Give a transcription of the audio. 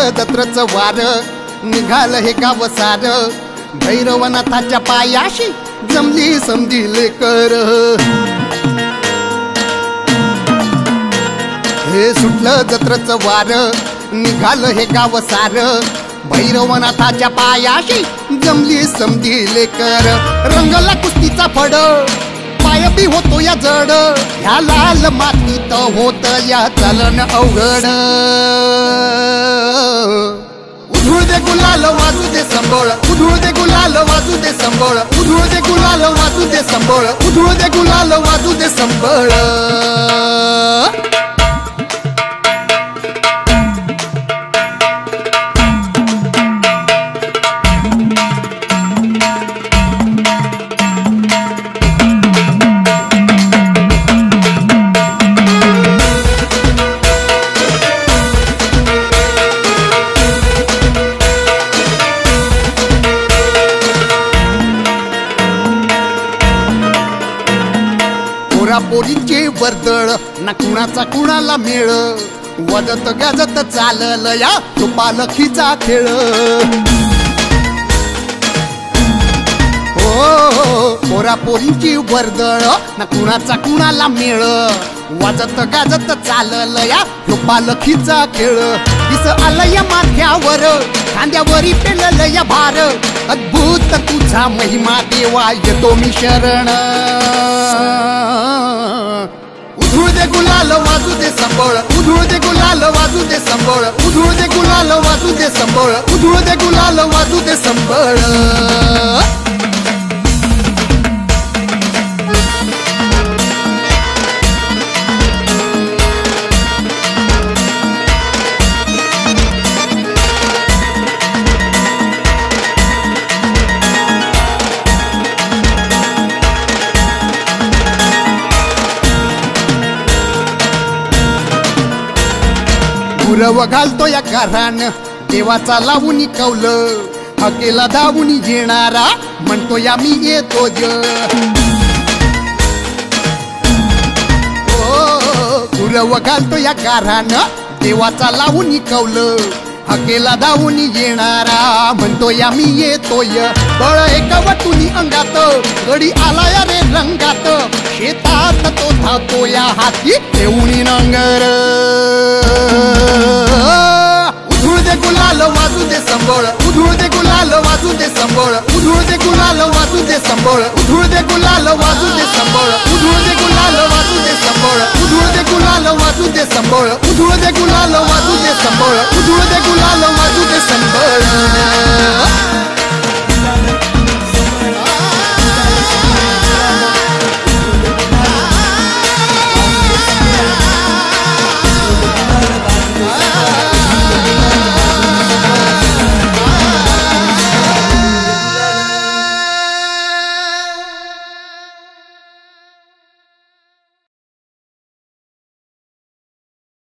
सुटलं जत्रचं वार निघालं हे गाव सार भैरवनाथाच्या पायाशी जमली समजी लेकर हे सुटलं जत्रचं वार निघालं हे गाव सार भैरवनाथाच्या पायाशी जमली समजी लेकर रंगला कुस्तीचा फड पाय बी होतो या जड ह्या लाल मातीत होत या चलन अवघड उधळू दे गुलाल वाजू दे संबळ उधळू दे गुलाल वाजू दे संबळ उधळू दे गुलाल वाजू दे संबळ उधळू दे गुलाल वाजू दे संबळ पोरीचे वर्दळ ना कुणाचा कुणाला मेळ वदत गाजत चालल या तो पालखीचा खेळ हो पोरा पोरीची वर्दळ ना कुणाचा कुणाला मेळ वाजत गाजत चालल या तो पालखीचा खेळ दिस आलं या माथ्यावर खांद्यावरी पेलल या भार अद्भुत तुझा महिमा देवा येतो मी शरण उधळू दे गुलाल वाजू दे संबळ उधळू दे गुलाल वाजू दे संबळ उधळू दे गुलाल वाजू दे संबळ उधळू दे गुलाल वाजू दे संबळ गुरव घालतो या कारण देवाचा लावून कौल हकेला धावून येणारा म्हणतो या मी येतो ज गुरव घालतो या कारण देवाचा लावून कौल हकेला धावून येणारा म्हणतो या मी येतोय बळ एका वटुनी अंगात गडी आला या रे रंगात शेतात तो धावतो या हाती ठेवून नांगर उधळू दे गुलाल वाजू दे संबळ उधळू दे गुलाल वाजू दे संबळ उधळू दे गुलाल वाजू दे संबळ उधळू दे गुलाल वाजू दे संबळ उधळू दे गुलाल वाजू दे संबळ उधळू दे गुलाल वाजू दे संबळ उधळू दे गुलाल वाजू दे संबळ उधळू दे गुलाल वाजू दे संबळ